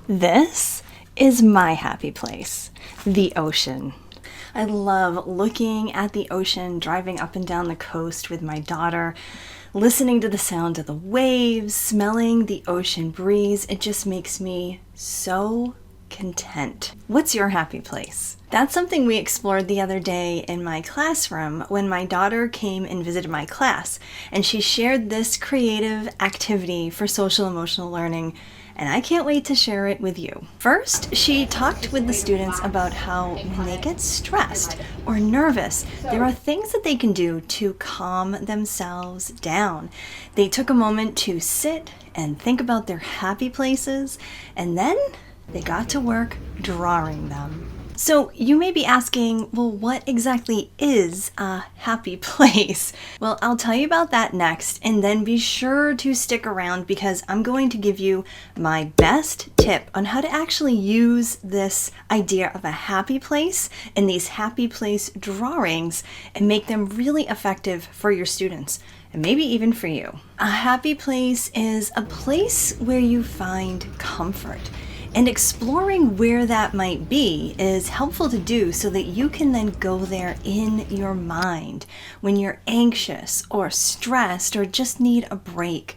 This is my happy place, the ocean. I love looking at the ocean, driving up and down the coast with my daughter, listening to the sound of the waves, smelling the ocean breeze. It just makes me so content. What's your happy place? That's something we explored the other day in my classroom when my daughter came and visited my class, and she shared this creative activity for social emotional learning, and I can't wait to share it with you. First, she talked with the students about how when they get stressed or nervous, there are things that they can do to calm themselves down. They took a moment to sit and think about their happy places, and then they got to work drawing them. So you may be asking, well, what exactly is a happy place? Well, I'll tell you about that next, and then be sure to stick around because I'm going to give you my best tip on how to actually use this idea of a happy place and these happy place drawings and make them really effective for your students and maybe even for you. A happy place is a place where you find comfort. And exploring where that might be is helpful to do so that you can then go there in your mind when you're anxious or stressed or just need a break.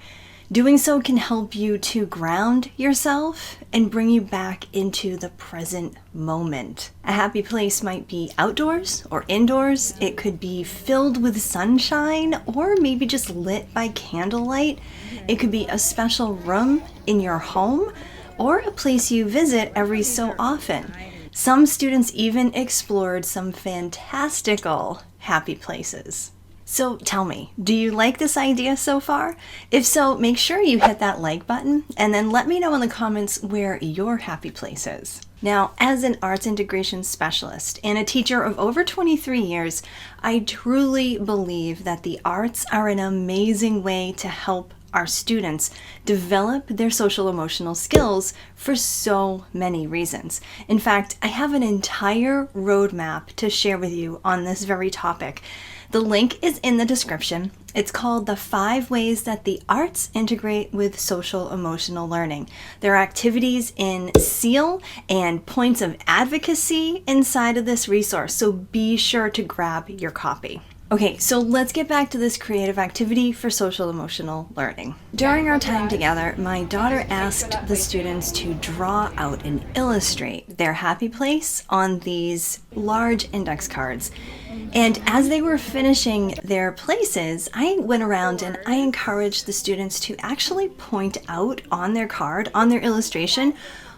Doing so can help you to ground yourself and bring you back into the present moment. A happy place might be outdoors or indoors. It could be filled with sunshine or maybe just lit by candlelight. It could be a special room in your home or a place you visit every so often. Some students even explored some fantastical happy places. So tell me, do you like this idea so far? If so, make sure you hit that like button and then let me know in the comments where your happy place is. Now, as an arts integration specialist and a teacher of over 23 years, I truly believe that the arts are an amazing way to help our students develop their social emotional skills for so many reasons. In fact, I have an entire roadmap to share with you on this very topic. The link is in the description. It's called the 5 ways that the arts integrate with social emotional learning. There are activities in SEAL and points of advocacy inside of this resource, so be sure to grab your copy. Okay, so let's get back to this creative activity for social emotional learning. During our time together, my daughter asked the students to draw out and illustrate their happy place on these large index cards. And as they were finishing their places, I went around and I encouraged the students to actually point out on their card, on their illustration,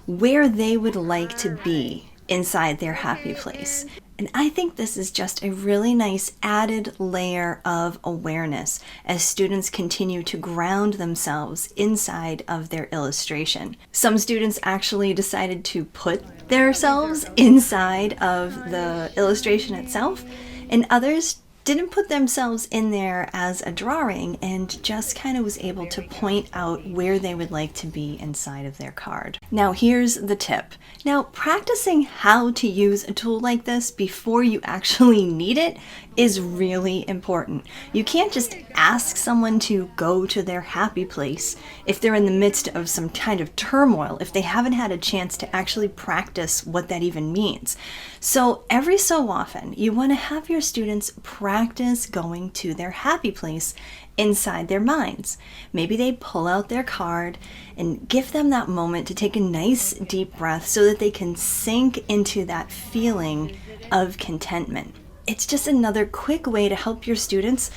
where they would like to be inside their happy place. And I think this is just a really nice added layer of awareness as students continue to ground themselves inside of their illustration. Some students actually decided to put themselves inside of the illustration itself, and others didn't put themselves in there as a drawing and just kind of was able to point out where they would like to be inside of their card. Now here's the tip. Now practicing how to use a tool like this before you actually need it is really important. You can't just ask someone to go to their happy place if they're in the midst of some kind of turmoil, if they haven't had a chance to actually practice what that even means. So every so often, you want to have your students practice going to their happy place inside their minds. Maybe they pull out their card and give them that moment to take a nice deep breath so that they can sink into that feeling of contentment. It's just another quick way to help your students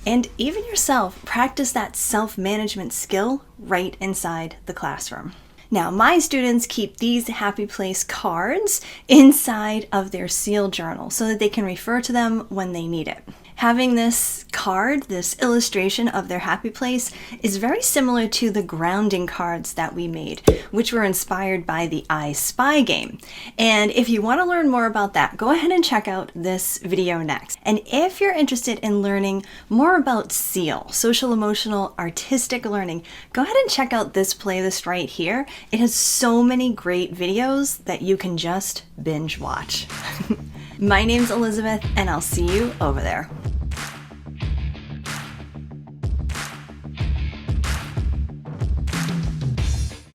and even yourself practice that self-management skill right inside the classroom. Now, my students keep these happy place cards inside of their SEAL journal so that they can refer to them when they need it. Having this card, this illustration of their happy place, is very similar to the grounding cards that we made, which were inspired by the I Spy game. And if you want to learn more about that, go ahead and check out this video next. And if you're interested in learning more about SEAL, social emotional artistic learning, go ahead and check out this playlist right here. It has so many great videos that you can just binge watch. My name's Elizabeth, and I'll see you over there.